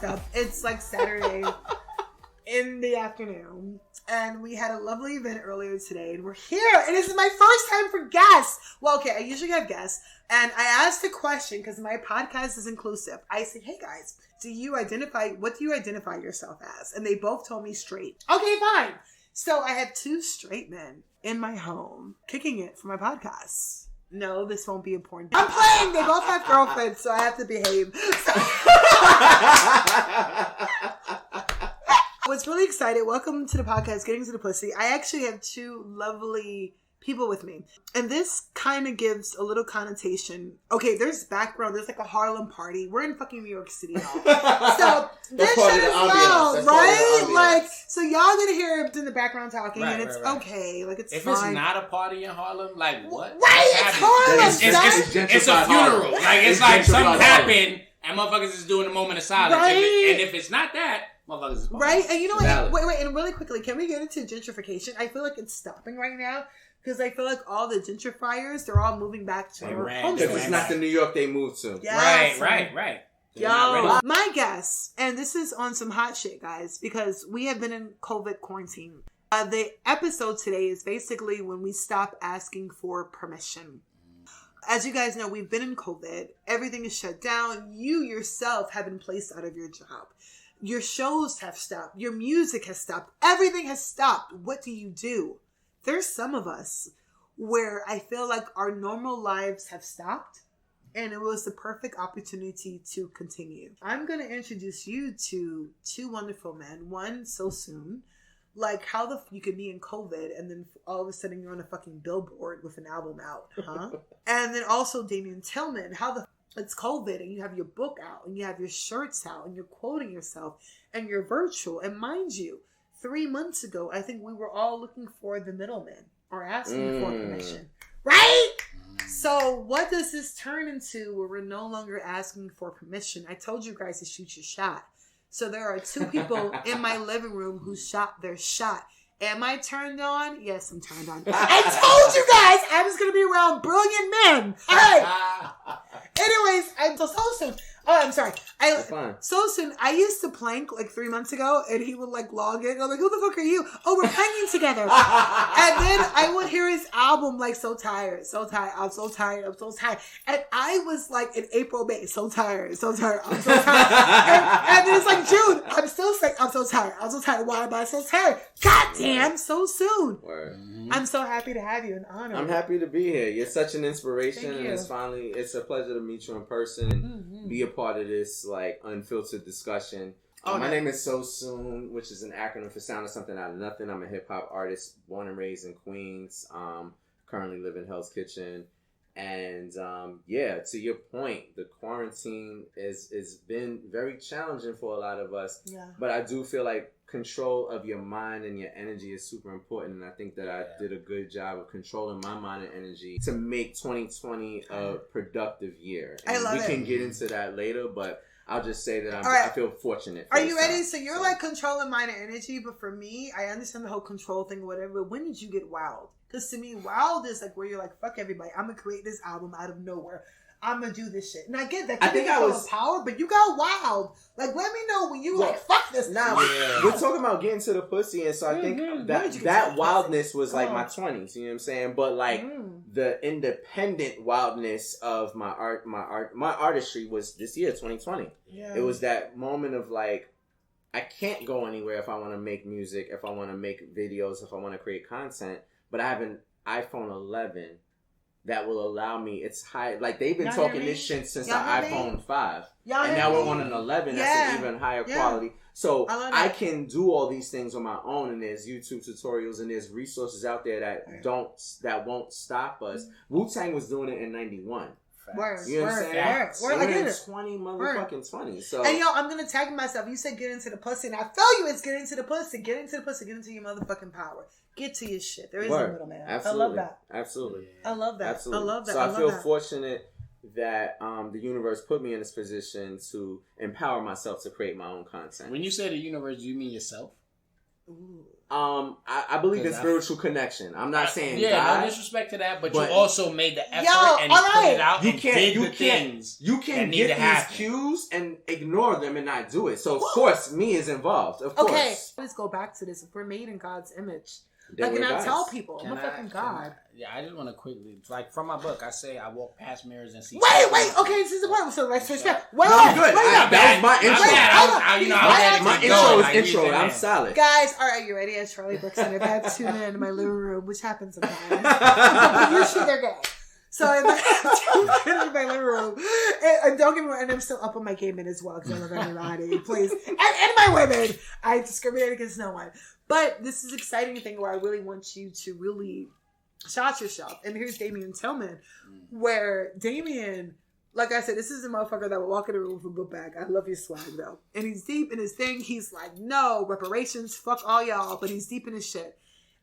up. It's like Saturday in the afternoon. And we had a lovely event earlier today. And we're here. And this is my first time for guests. Well, okay, I usually have guests. And I asked a question because my podcast is inclusive. I said, hey guys, what do you identify yourself as? And they both told me straight. Okay, fine. So I have 2 straight men in my home kicking it for my podcast. No, this won't be important. I'm playing. They both have girlfriends, so I have to behave. I was really excited. Welcome to the podcast, Getting to the Pussy. I actually have 2 lovely people with me. And this kind of gives a little connotation. Okay, there's background. There's like a Harlem party. We're in fucking New York City, y'all. So this shit is loud, right? Like, so y'all gonna hear in the background talking, right, and it's okay. Like, it's if fine. If it's not a party in Harlem, like what? Right, it's Harlem. It's a funeral. Like, it's like something happened and motherfuckers is doing a moment of silence. Right. And if it's not that, motherfuckers is right. And you know what? Wait, and really quickly, can we get into gentrification? I feel like it's stopping right now. Because I feel like all the gentrifiers, they're all moving back to their home. Because it's not the New York they moved to. Yes. Right. Yo, my guess, and this is on some hot shit, guys, because we have been in COVID quarantine. The episode today is basically when we stop asking for permission. As you guys know, we've been in COVID. Everything is shut down. You yourself have been placed out of your job. Your shows have stopped. Your music has stopped. Everything has stopped. What do? There's some of us where I feel like our normal lives have stopped and it was the perfect opportunity to continue. I'm going to introduce you to 2 wonderful men. One so soon. Like, how you could be in COVID and then all of a sudden you're on a fucking billboard with an album out, huh? And then also Damian Tillman. It's COVID and you have your book out and you have your shirts out and you're quoting yourself and you're virtual. And mind you, 3 months ago, I think we were all looking for the middleman or asking for permission. Right? So what does this turn into where we're no longer asking for permission? I told you guys to shoot your shot. So there are 2 people in my living room who shot their shot. Am I turned on? Yes, I'm turned on. I told you guys I was going to be around brilliant men. All right. Anyways, I'm so soon. Oh, I'm sorry. So soon, I used to plank like 3 months ago, and he would like log in. I'm like, who the fuck are you? Oh, we're planking together. And then I would hear his album like, so tired, I'm so tired. And I was like in April, May, so tired, I'm so tired. And then it's like June, I'm still sick, I'm so tired. Why am I so tired? God damn, so soon. Word. I'm so happy to have you, an honor. I'm happy to be here. You're such an inspiration, and it's a pleasure to meet you in person and be a part of this like unfiltered discussion. My name is So Soon, which is an acronym for Sound of Something Out of Nothing. I'm a hip hop artist, born and raised in Queens. Currently live in Hell's Kitchen, and to your point, the quarantine is been very challenging for a lot of us. Yeah. But I do feel like control of your mind and your energy is super important, and I think that I did a good job of controlling my mind and energy to make 2020 a productive year. And we can get into that later, but I'll just say that I feel fortunate. Are you ready? So you're like controlling mind and energy, but for me, I understand the whole control thing or whatever. But when did you get wild? Because to me, wild is like where you're like, fuck everybody. I'm going to create this album out of nowhere. I'm going to do this shit. And I get that. I think I was power, but you got wild. Like, let me know when you like, fuck this. Now, we're talking about getting to the pussy. And so I think that wildness was like my 20s. You know what I'm saying? But like the independent wildness of my artistry was this year, 2020. Yeah. It was that moment of like, I can't go anywhere if I want to make music, if I want to make videos, if I want to create content. But I have an iPhone 11 that will allow me. It's high. Like, they've been talking this shit since the iPhone 5. And now we're on an 11 that's an even higher quality. So I can do all these things on my own, and there's YouTube tutorials and there's resources out there that won't stop us. Wu-Tang was doing it in 91. Word, you know what I'm saying? Word. I get it. 20 motherfucking 20. So, and I'm gonna tag myself. You said get into the pussy, and I feel you. It's get into the pussy. Get into the pussy. Get into your motherfucking power. Get to your shit. There is no middleman. Absolutely. I love that. Absolutely. I love that. Absolutely. I love that. So I feel fortunate that the universe put me in this position to empower myself to create my own content. When you say the universe, do you mean yourself? Ooh. I believe in spiritual connection. I'm not saying God. No disrespect to that, but you also made the effort and put it out and did the things. You can't get these cues and ignore them and not do it. So of course, me is involved. Of course. Okay, let's go back to this. If we're made in God's image, like, and I tell people, I'm a fucking God. I just want to quickly, like, from my book, I say I walk past mirrors and see. Wait. Okay, this is the point. So let's switch back. Wait, good. That was my intro. My intro. I'm solid. Guys, all right, you ready? As Charlie Brooks and I've had 2 men in my living room, which happens sometimes. Usually they're gay. So I have 2 men in my living room, and don't get me wrong, and I'm still up on my gay men as well because I love everybody, please, and my women. I discriminate against no one. But this is an exciting thing where I really want you to really shot yourself. And here's Damian Tillman, where Damian, like I said, this is a motherfucker that will walk in the room with a book bag. I love your swag, though. And he's deep in his thing. He's like, no, reparations, fuck all y'all. But he's deep in his shit.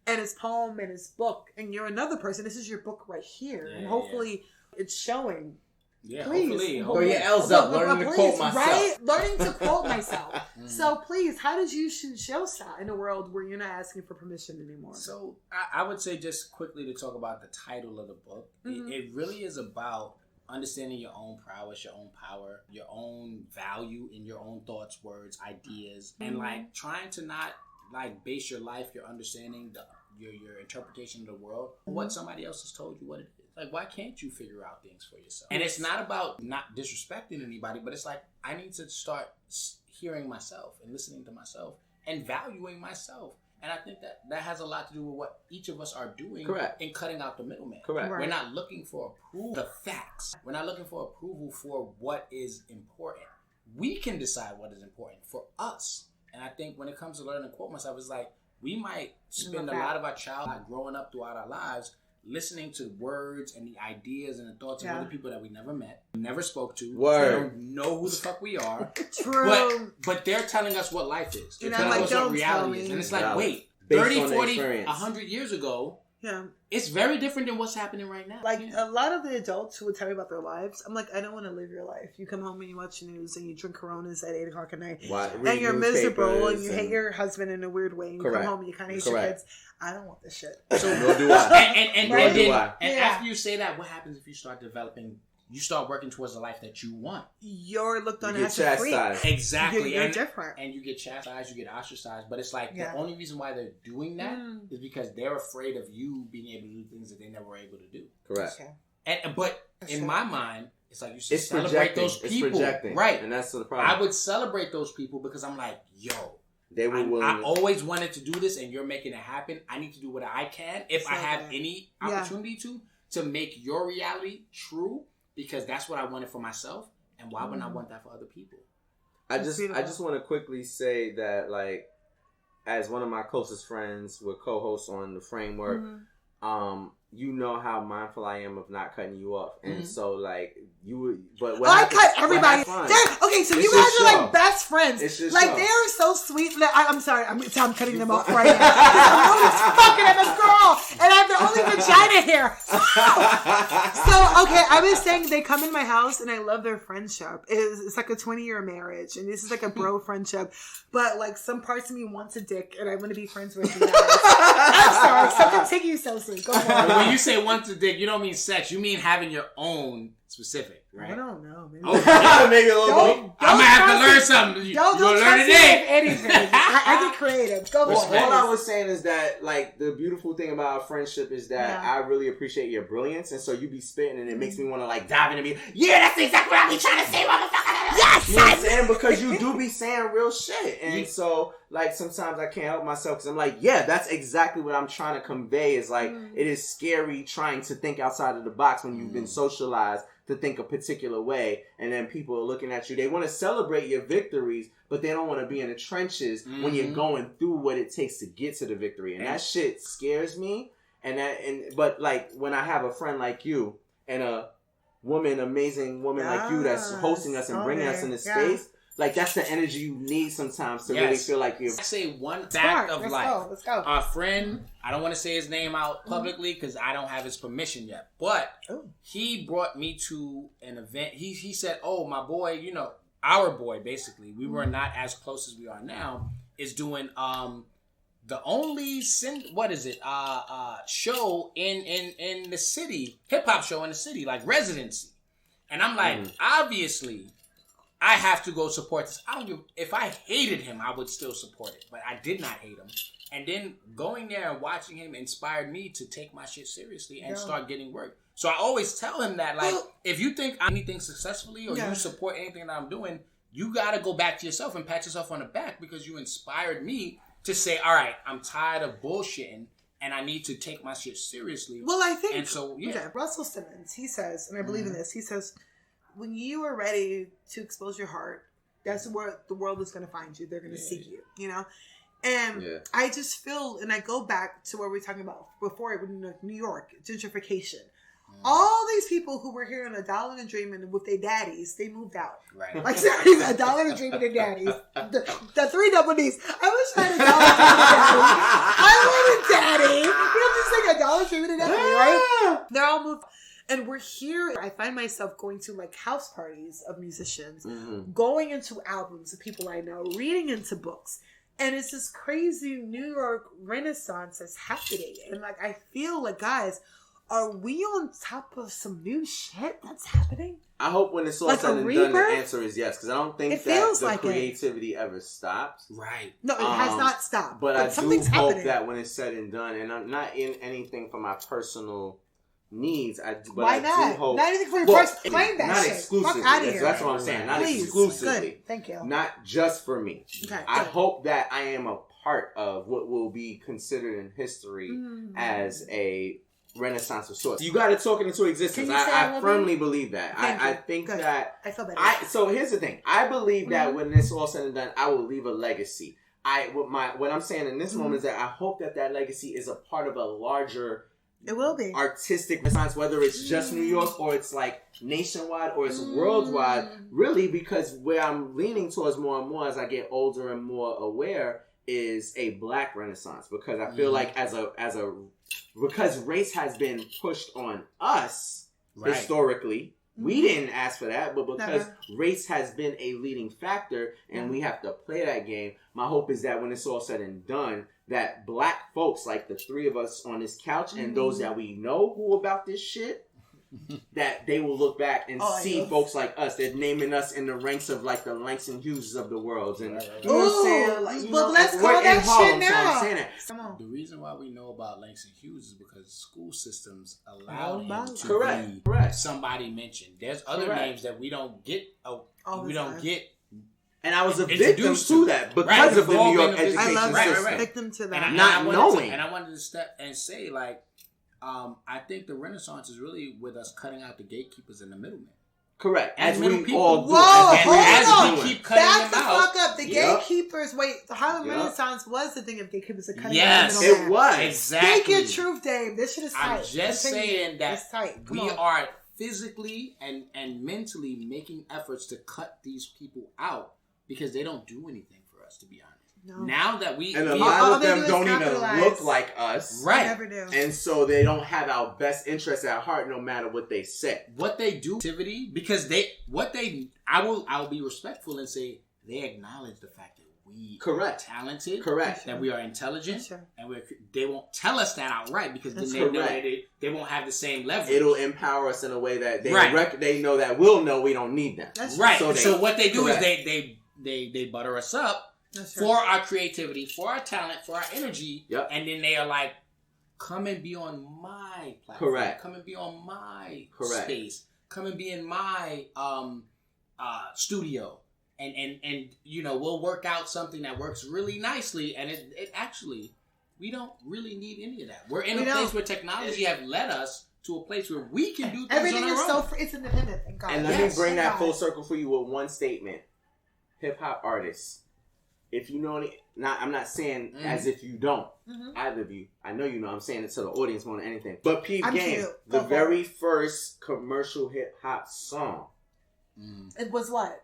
And his poem and his book. And you're another person. This is your book right here. Yeah, and hopefully it's showing. Yeah, please. Throw your L's up, learning to quote myself. Right? Learning to quote myself. So please, how did you show that in a world where you're not asking for permission anymore? So I would say just quickly to talk about the title of the book. It really is about understanding your own prowess, your own power, your own value in your own thoughts, words, ideas, and like trying to not like base your life, your understanding, your interpretation of the world, what somebody else has told you what it is. Like, why can't you figure out things for yourself? And it's not about not disrespecting anybody, but it's like, I need to start hearing myself and listening to myself and valuing myself. And I think that has a lot to do with what each of us are doing in cutting out the middleman. Correct. We're not looking for approval, the facts. We're not looking for approval for what is important. We can decide what is important for us. And I think when it comes to learning to quote myself, it's like, we might spend a lot of our childhood growing up throughout our lives listening to words and the ideas and the thoughts of other people that we never met, never spoke to. They don't know who the fuck we are. True. But they're telling us what life is. They're and telling like, us what reality is. And it's like, wait, 30, 40, 100 years ago, it's very different than what's happening right now. Like, a lot of the adults who would tell me about their lives, I'm like, I don't want to live your life. You come home and you watch the news and you drink Coronas at 8 o'clock at night. And you're miserable and you hate your husband in a weird way. And you come home and you kind of hate your kids. I don't want this shit. So nor do I. And after you say that, what happens if you start developing, you start working towards the life that you want? You're looked on as a freak. Exactly. You're different. And you get chastised, you get ostracized. But it's like the only reason why they're doing that is because they're afraid of you being able to do things that they never were able to do. Correct. Okay. But in my mind, it's like you should celebrate those people. It's projecting. Right. And that's the problem. I would celebrate those people because I'm like, yo, they were willing. I always wanted to do this and you're making it happen. I need to do what I can, if I have any opportunity to make your reality true, because that's what I wanted for myself. And why wouldn't I want that for other people? I just want to quickly say that, like, as one of my closest friends, we're co-hosts on the framework. You know how mindful I am of not cutting you off, and so like you would. But what I cut everybody. Okay, so you guys are like best friends. Like they are so sweet. Like, I'm sorry, I'm cutting them off right now. I'm always fucking at this girl, and I'm the only vagina here. So okay, I was saying they come in my house, and I love their friendship. It's like a 20-year marriage, and this is like a bro friendship. But like some parts of me wants a dick, and I want to be friends with you guys. I'm sorry, so continue, so sweet. Go on. When you say once a dick, you don't mean sex. You mean having your own specific, right? I don't know. Maybe, maybe a little bit. I'm going to have to learn something. You're going to learn today. Anything. I get creative. Go for it. All I was saying is that, like, the beautiful thing about our friendship is that I really appreciate your brilliance. And so you be spitting and it makes me want to, like, dive into me. Yeah, that's exactly what I be trying to say, motherfucker. Yes! You know what I'm saying? Because you do be saying real shit. And so, like, sometimes I can't help myself because I'm like, yeah, that's exactly what I'm trying to convey is, like, it is scary trying to think outside of the box when you've been socialized to think a particular way, and then people are looking at you. They want to celebrate your victories, but they don't want to be in the trenches when you're going through what it takes to get to the victory. And that shit scares me. But like when I have a friend like you and a amazing woman like you that's hosting us and bringing us in this space, like that's the energy you need sometimes to really feel like you're. I say one fact of life. Let's go. Our friend, I don't want to say his name out publicly because I don't have his permission yet. But he brought me to an event. He said, "Oh, my boy, you know, our boy, basically, we were not as close as we are now, is doing the only show in the city, hip hop show in the city, like residency. And I'm like, obviously, I have to go support this. I don't give. If I hated him, I would still support it, but I did not hate him. And then going there and watching him inspired me to take my shit seriously and start getting work. So I always tell him that, like, if you think I'm anything successfully or you support anything that I'm doing, you got to go back to yourself and pat yourself on the back because you inspired me to say, all right, I'm tired of bullshitting and I need to take my shit seriously. Well, I think, and so, Russell Simmons, he says, and I believe in this, he says, when you are ready to expose your heart, that's where the world is going to find you. They're going to seek you, you know? And I just feel, and I go back to what we were talking about before, New York, gentrification. All these people who were here on $1 and a dream and with their daddies, they moved out. Right. Like, seriously, $1 and a dream and their daddies. The 3 double Ds. I wish I had $1 and a dream and a daddy. I want a daddy. You know, just like $1 and a dream and a daddy, right? They're all moved. And we're here. I find myself going to like house parties of musicians, going into albums of people I know, reading into books. And it's this crazy New York renaissance that's happening. And like, I feel like, guys, are we on top of some new shit that's happening? I hope when it's all said and done, the answer is yes. Because I don't think that the creativity ever stops. Right. No, it has not stopped. But I do hope that when it's said and done, and I'm not in anything for my personal needs. Why not? I do hope, not anything for your personal. Claim that not shit. exclusively. Fuck out of here. That's what I'm saying. Not Please. exclusively. Good. Thank you. Not just for me. Okay. I hope that I am a part of what will be considered in history as a renaissance of sorts. You got to talk it into existence. I firmly believe that. I think that. I feel better. So here's the thing. I believe that when this all said and done, I will leave a legacy. What I'm saying in this moment is that I hope that legacy is a part of a larger. It will be artistic renaissance, whether it's just New York or it's like nationwide or it's worldwide. Really, because where I'm leaning towards more and more as I get older and more aware is a Black renaissance, because I feel like because race has been pushed on us historically. We didn't ask for that, but because race has been a leading factor and we have to play that game, my hope is that when it's all said and done, that Black folks, like the 3 of us on this couch and those that we know who about this shit, that they will look back and see folks like us. They're naming us in the ranks of like the Langston Hughes of the world. And you know what I'm saying? Like, but let's call that shit now. So I'm saying that. Come on. The reason why we know about Langston Hughes is because school systems allow him to be somebody mentioned. There's other names that we don't get. And I was a victim to that because of the New York education system. Victim to that. And I wanted to step and say, like, I think the Renaissance is really with us cutting out the gatekeepers and the middlemen. Correct. As we people. all do. Whoa, hold on. Keep cutting Back the them out. fuck up. The gatekeepers. Wait, the Harlem Renaissance was the thing of gatekeepers are cutting out the middleman. It was. Exactly. Speak your truth, Dave. This shit is tight. I'm just saying that we are physically and mentally making efforts to cut these people out because they don't do anything for us, to be honest. No. Now that and a lot of them don't even look like us, right? Never do. And so they don't have our best interests at heart, no matter what they say. What they do, activity, because I will be respectful and say they acknowledge the fact that we are talented, that we are intelligent, and they won't tell us that outright because then they know that they won't have the same leverage. It'll empower us in a way that they know that we'll know we don't need them. That's right. So what they do is they butter us up. For our creativity, for our talent, for our energy, and then they are like, come and be on my platform. Come and be on my space. Come and be in my studio. And you know, we'll work out something that works really nicely. And it actually, we don't really need any of that. We're in a place where technology have led us to a place where we can do things everything on our is own. so free. It's independent. Thank God. And let me bring that full circle for you with one statement. Hip hop artists. If you know any, I'm not saying as if you don't. Either of you. I know you know. I'm saying it to the audience more than anything. But Peep Game, the very first commercial hip hop song. It was what?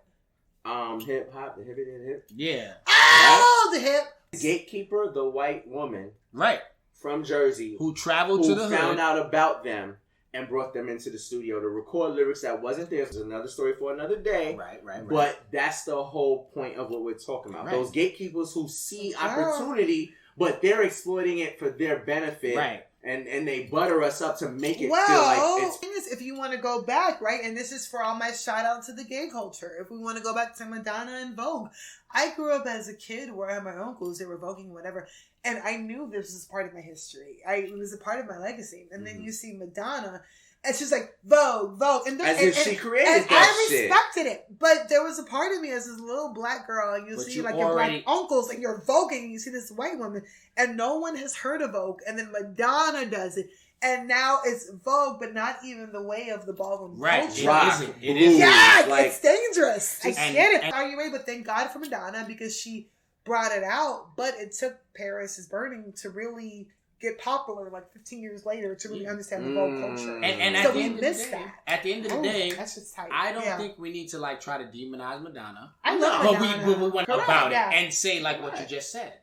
Hip hop, the hip. Yeah. Oh, the hip. Gatekeeper, the white woman. Right. From Jersey. Who traveled to the hood. Who found out about them and brought them into the studio to record lyrics that wasn't there. It's another story for another day. Right. But that's the whole point of what we're talking about. Right. Those gatekeepers who see opportunity, but they're exploiting it for their benefit. Right. And they butter us up to make it feel like it's... the thing is, if you want to go back, right, and this is for all my shout out to the gay culture, if we want to go back to Madonna and Vogue, I grew up as a kid where I had my uncles, they were voguing, whatever, and I knew this was part of my history. It was a part of my legacy. And then you see Madonna, and she's like, Vogue. And as if she created and that shit. I respected it. But there was a part of me as this little black girl, and you see like your black uncles, and you're voguing, and you see this white woman, and no one has heard of Vogue, and then Madonna does it. And now it's Vogue, but not even the way of the ballroom culture. It isn't. Yeah, it's dangerous. I get it. But thank God for Madonna, because she brought it out, but it took Paris is Burning to really get popular like 15 years later to really understand the Vogue culture. And so we missed that. At the end of the day, that's just tight. I don't think we need to like try to demonize Madonna. I love Madonna. But we went about it and say like what you just said.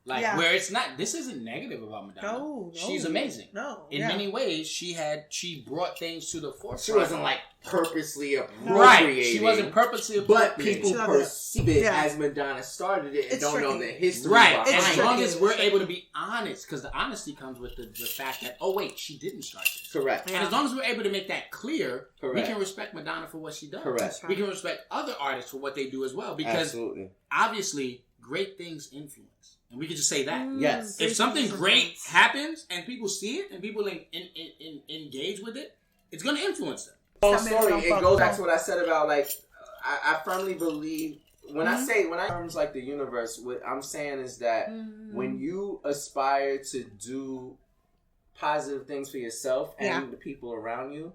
Like where it's not, this isn't negative about Madonna. No. She's amazing. In many ways, she brought things to the forefront. She wasn't like purposely appropriating. Right. She wasn't purposely appropriating. But people perceive it as Madonna started it and don't know the history. Right. As long as we're able to be honest, because the honesty comes with the fact that, oh wait, she didn't start this. Correct. And as long as we're able to make that clear, we can respect Madonna for what she does. Correct. We can respect other artists for what they do as well. Because obviously, great things influence. And we can just say that. Yes. If something great happens and people see it and people engage with it, it's going to influence them. Story. It goes back to what I said about like, I firmly believe when I terms like the universe, what I'm saying is that when you aspire to do positive things for yourself and the people around you,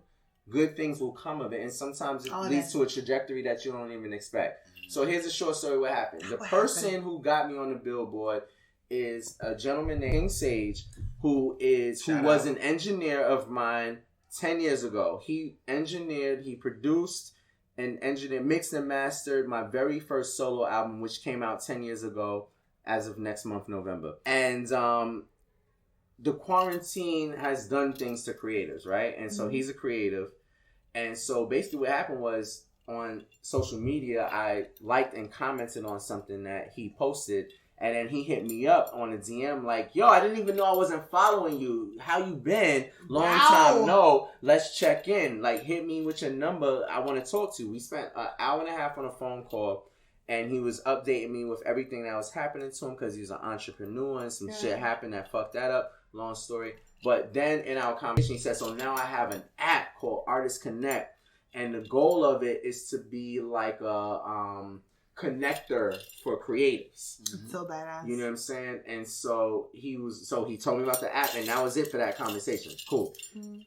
good things will come of it. And sometimes it leads to a trajectory that you don't even expect. So here's a short story what happened. The person who got me on the billboard is a gentleman named King Sage, who was an engineer of mine 10 years ago. He produced and engineered, mixed and mastered my very first solo album, which came out 10 years ago as of next month, November. And the quarantine has done things to creators, right? And so he's a creative. And so basically what happened was, on social media, I liked and commented on something that he posted, and then he hit me up on a DM like, yo, I didn't even know I wasn't following you. How you been? Long time no. Let's check in. Like, hit me with your number. I want to talk to you. We spent an hour and a half on a phone call, and he was updating me with everything that was happening to him because he's an entrepreneur and some shit happened that fucked that up. Long story. But then in our conversation, he said, so now I have an app called Artist Connect. And the goal of it is to be like a connector for creatives. So badass. You know what I'm saying? And so he told me about the app, and that was it for that conversation. Cool.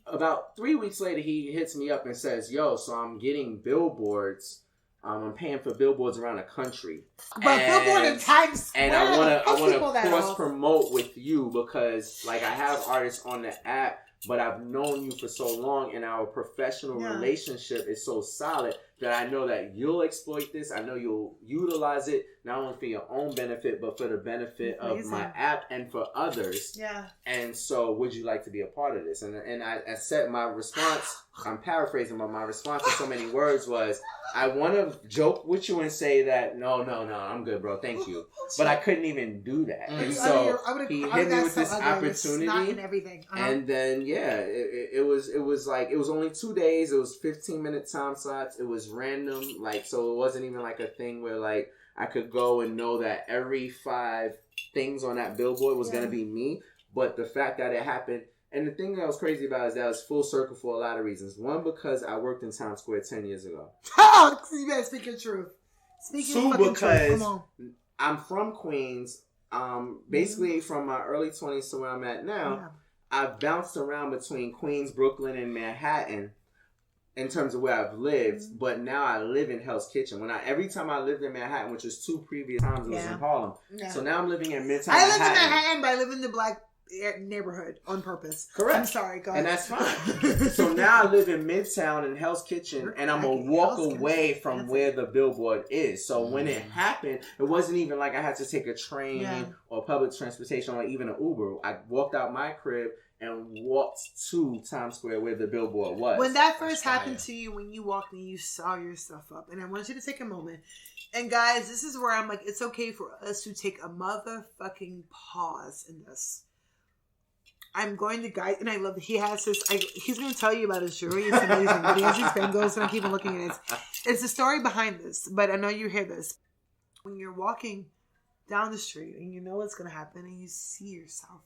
About 3 weeks later, he hits me up and says, yo, so I'm getting billboards. I'm paying for billboards around the country. But billboard in Times Square. And I want to cross promote with you because like I have artists on the app, but I've known you for so long and our professional relationship is so solid that I know that you'll exploit this. I know you'll utilize it not only for your own benefit, but for the benefit of my app and for others. Yeah. And so would you like to be a part of this? And I said my response, I'm paraphrasing, but my response in so many words was, I want to joke with you and say that, no, I'm good, bro. Thank you. But I couldn't even do that. And so he hit me with this opportunity. And everything. And then, it was only 2 days. It was 15-minute time slots. It was random. Like, so it wasn't even like a thing where like I could go and know that every 5 things on that billboard was going to be me. But the fact that it happened, and the thing that was crazy about it is that it was full circle for a lot of reasons. One, because I worked in Times Square 10 years ago. Oh, you better speak your truth. Two, because I'm from Queens. Basically from my early 20s to where I'm at now. Yeah. I've bounced around between Queens, Brooklyn, and Manhattan in terms of where I've lived. But now I live in Hell's Kitchen. Every time I lived in Manhattan, which was 2 previous times, it was in Harlem. Yeah. So now I'm living in Midtown I live in Manhattan, but I live in the Black neighborhood on purpose. Correct. I'm sorry, go ahead. And that's fine. So now I live in Midtown in Hell's Kitchen, and I'm going to walk away from where the billboard is. So when it happened, it wasn't even like I had to take a train or public transportation or even an Uber. I walked out my crib and walked to Times Square where the billboard was. When that first happened to you, when you walked and you saw your stuff up, and I want you to take a moment. And guys, this is where I'm like, it's okay for us to take a motherfucking pause in this. I'm going to guide, and I love that he has his, he's going to tell you about his jewelry. It's amazing. But he has these bangles, and I keep on looking at it. It's the story behind this, but I know you hear this. When you're walking down the street, and you know what's going to happen, and you see yourself,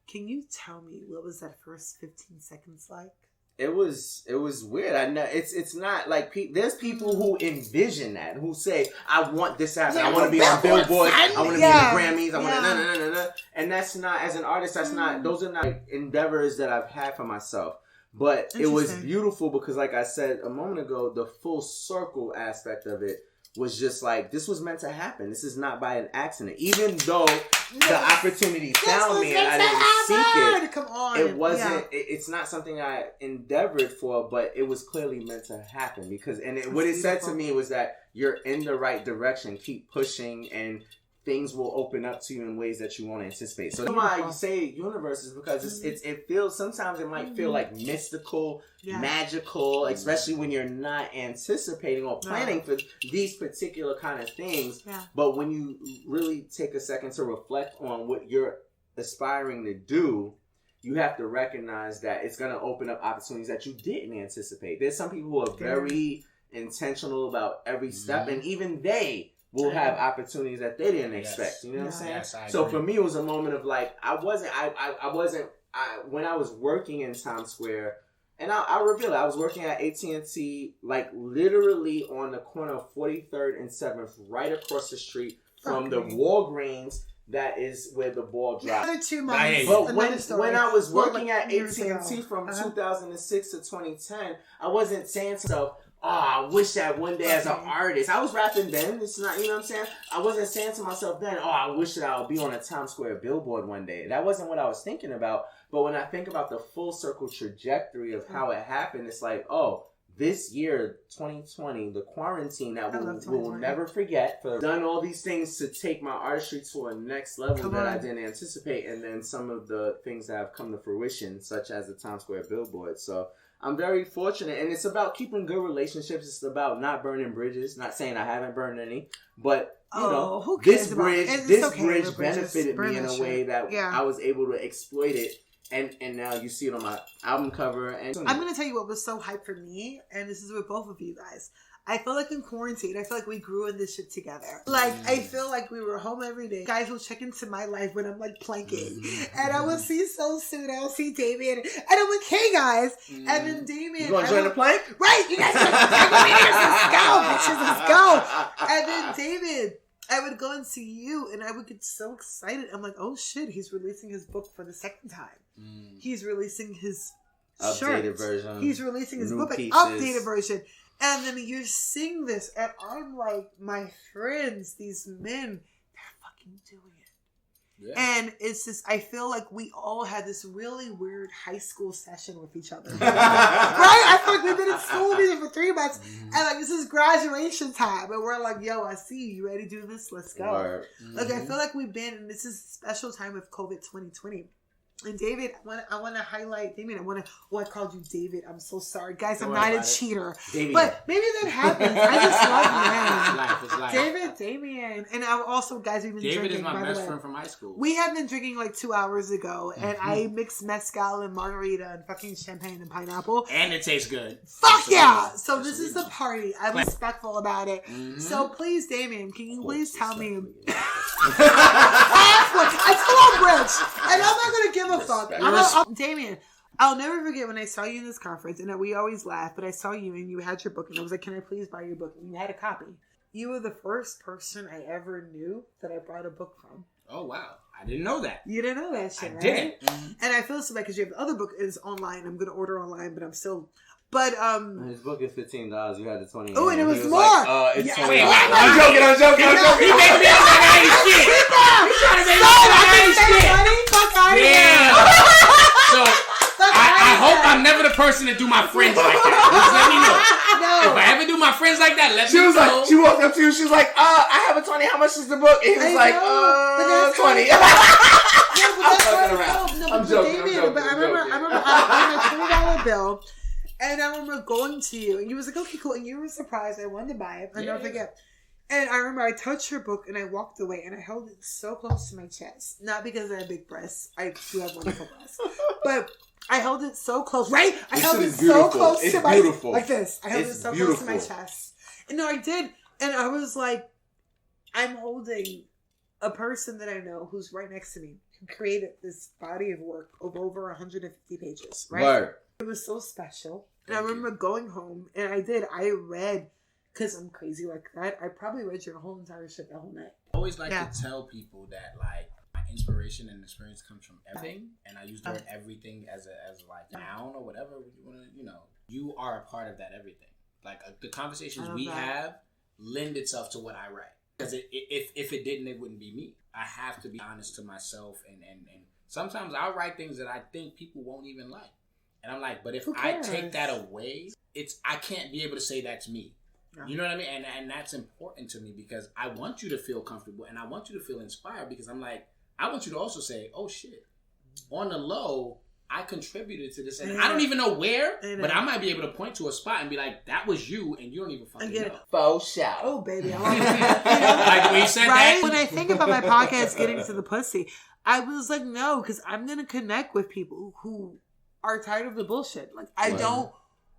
can you tell me what was that first 15 seconds like? It was weird. I know it's not like there's people who envision that, who say, I want this to happen. I want to be on Billboard. I want to be in the Grammys. I want to and that's not, as an artist, that's not, those are not endeavors that I've had for myself. But it was beautiful because, like I said a moment ago, the full circle aspect of it was just like, this was meant to happen. This is not by an accident. Even though the opportunity found me and I didn't seek it, come on, it wasn't. It's not something I endeavored for, but it was clearly meant to happen. Because what it said to me was that you're in the right direction. Keep pushing, and things will open up to you in ways that you won't anticipate. So that's why you say universe is because it feels, sometimes it might feel like mystical, magical, especially when you're not anticipating or planning for these particular kind of things. Yeah. But when you really take a second to reflect on what you're aspiring to do, you have to recognize that it's going to open up opportunities that you didn't anticipate. There's some people who are very intentional about every step, and even they will have opportunities that they didn't expect. You know what I'm saying? Yes, so for me, it was a moment of like, when I was working in Times Square, and I'll reveal it, I was working at AT&T, like literally on the corner of 43rd and 7th, right across the street from the Walgreens. That is where the ball dropped. Another 2 months. But when I was working at AT&T from 2006 to 2010, I wasn't saying to myself, I wish that one day as an artist. I was rapping then. It's not, you know what I'm saying? I wasn't saying to myself then, I wish that I would be on a Times Square billboard one day. That wasn't what I was thinking about. But when I think about the full circle trajectory of how it happened, it's like, this year, 2020, the quarantine that we'll never forget. Done all these things to take my artistry to a next level that I didn't anticipate. And then some of the things that have come to fruition, such as the Times Square billboard. So I'm very fortunate, and it's about keeping good relationships. It's about not burning bridges. Not saying I haven't burned any, but this bridge benefited me in a way that I was able to exploit it, and now you see it on my album cover. And I'm gonna tell you what was so hype for me, and this is with both of you guys. I feel like in quarantine, I feel like we grew in this shit together. Like, I feel like we were home every day. Guys will check into my life when I'm like planking. And I will see so soon, I'll see Damian. And I'm like, hey guys. And then Damian. You want to join the plank? Right, you guys let's go, bitches, let's go. And then David, I would go and see you, and I would get so excited. I'm like, oh shit, he's releasing his book for the second time. He's releasing his updated version. He's releasing his book, an updated version. And then you're seeing this, and I'm like, my friends, these men, they're fucking doing it. Yeah. And it's just, I feel like we all had this really weird high school session with each other. Right? I feel like we've been in school together for 3 months, and like, this is graduation time, and we're like, yo, I see you. You ready to do this? Let's go. Like, I feel like we've been, and this is a special time with COVID 2020. And David, I want to highlight Damian. I called you David. I'm so sorry, guys. I'm not a cheater, but maybe that happens. I just love you, Damian, and I also, guys, we've been drinking. David is my best friend from high school. We have been drinking like 2 hours ago, and I mixed mezcal and margarita and fucking champagne and pineapple, and it tastes good. Fuck yeah! So this is the party. I'm respectful about it. So please, Damian, can you please tell me? I told I'm rich, and I'm not gonna give a fuck. Damian, I'll never forget when I saw you in this conference, and we always laugh, but I saw you and you had your book, and I was like, can I please buy your book? And you had a copy. You were the first person I ever knew that I bought a book from. Oh, wow. I didn't know that. You didn't know that shit, right? I didn't. And I feel so bad because the other book is online. I'm going to order online, but I'm still... But his book is $15. You had the 20. Oh, and it was more. Like, it's $20. I'm joking. He made me look like I ain't shit. He's trying to make me look like I ain't shit. Fuck person to do my friends like that. Just let me know. No. If I ever do my friends like that, let me know. Like, she walked up to you. She was like, I have a 20. How much is the book? And he was like, 20. I'm joking. But I remember I $20 bill, and I remember going to you, and you was like, okay, cool, and you were surprised. I wanted to buy it. I never forget. And I remember I touched her book, and I walked away, and I held it so close to my chest. Not because I have big breasts. I do have wonderful breasts. But I held it so close, right? I held it so close to my chest. Like this. I held it so close to my chest. And no, I did. And I was like, I'm holding a person that I know who's right next to me, who created this body of work of over 150 pages, right? Word. It was so special. And I remember going home, and I read, because I'm crazy like that, I probably read your whole entire shit the whole night. I always like to tell people that, like, my inspiration and experience comes from everything, and I use the word everything as like noun or whatever you want to, you are a part of that everything. Like, the conversations we have lend itself to what I write. Because if it didn't, it wouldn't be me. I have to be honest to myself, and sometimes I'll write things that I think people won't even like. And I'm like, but if I take that away, I can't be able to say that's me. No. You know what I mean? And that's important to me because I want you to feel comfortable and I want you to feel inspired because I'm like, I want you to also say, oh shit, on the low, I contributed to this. And I don't even know where, but I might be able to point to a spot and be like, that was you and you don't even fucking know. Faux shout. Oh, baby. Like when you said that. When I think about my podcast, Getting to the Pussy, I was like, no, because I'm going to connect with people who are tired of the bullshit. Like, I don't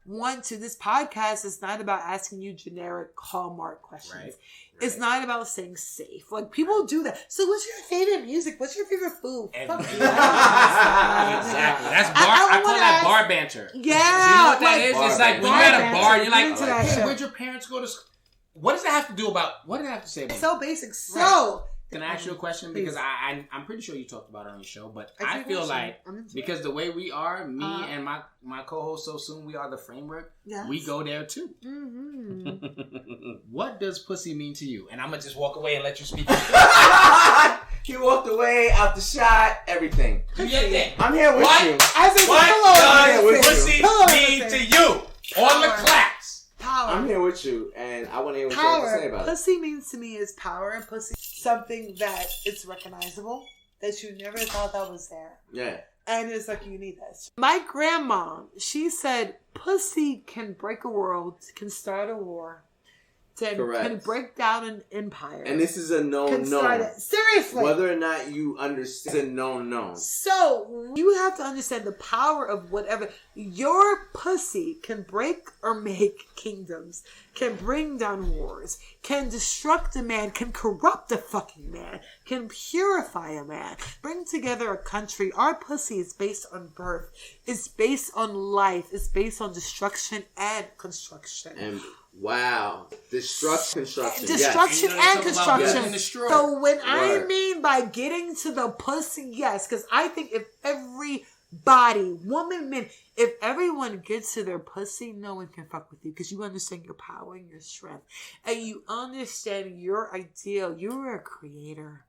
want to. This podcast is not about asking you generic Hallmark questions. Right. It's not about saying safe. Like, people do that. So what's your favorite music? What's your favorite food? Exactly. That's bar. I call that bar banter. Yeah. So you know what that is? It's like when you're at a bar and you're like, hey, where'd your parents go to school? What does it have to do about, what did it have to say about it? So basic. So... Can I ask you a question? Because I'm pretty sure you talked about it on your show, but I feel like because the way we are, me and my co-host So Soon, we are the framework. Yes. We go there too. Mm-hmm. What does pussy mean to you? And I'm gonna just walk away and let you speak. He walked away out the shot. Everything. You get that? I'm here with you. What does pussy mean to you? On the claps. Power. I'm here with you, and I want to hear what you have to say about it. Pussy means to me is power, and pussy something that it's recognizable, that you never thought that was there. Yeah. And it's like, you need this. My grandma, she said, pussy can break a world, can start a war, can break down an empire. And this is a known. Seriously. Whether or not you understand, it's a known. So, you have to understand the power of whatever. Your pussy can break or make kingdoms, can bring down wars, can destruct a man, can corrupt a fucking man, can purify a man, bring together a country. Our pussy is based on birth. It's based on life. It's based on destruction and construction. And wow. Destruction and construction. Yes. So when I mean by getting to the pussy, yes, because I think if everybody, woman, men, if everyone gets to their pussy, no one can fuck with you because you understand your power and your strength. And you understand your ideal. You're a creator.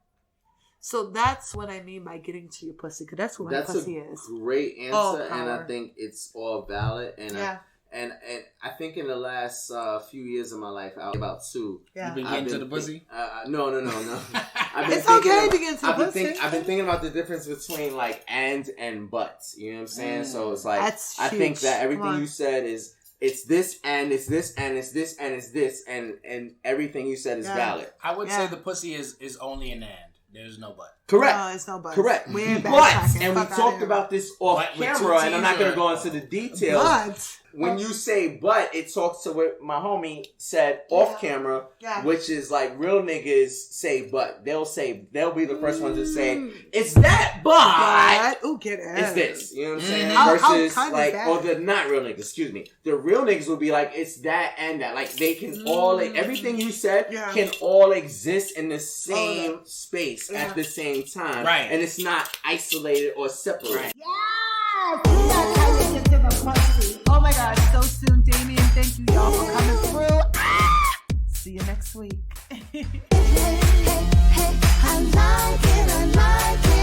So that's what I mean by getting to your pussy, because that's what my pussy is. That's a great answer, and I think it's all valid. And And I think in the last few years of my life, about 2. Yeah. You've been getting to the pussy? No. It's okay to get to the pussy. I've been thinking about the difference between like and but. You know what I'm saying? So it's like, that's I huge. think that everything you said is, it's this and it's this and it's this and it's this and everything you said is valid. I would say the pussy is only an and. There's no but. Correct. No, it's no but. Correct. We ain't but, and we talked about this off camera, and I'm not going to go into the details. But when you say but, it talks to what my homie said off camera, which is like real niggas say but. They'll be the first ones to say, it's that but. Ooh, get it. It's this. You know what I'm saying? Versus like, or the not real niggas, excuse me. The real niggas will be like, it's that and that. Like they can all, everything you said can all exist in the same space at the same time. Right. And it's not isolated or separate. Right. Yes! That's how you get to the pussy. Oh my God, so soon. Damian, thank you y'all for coming through. See you next week. Hey, I like it.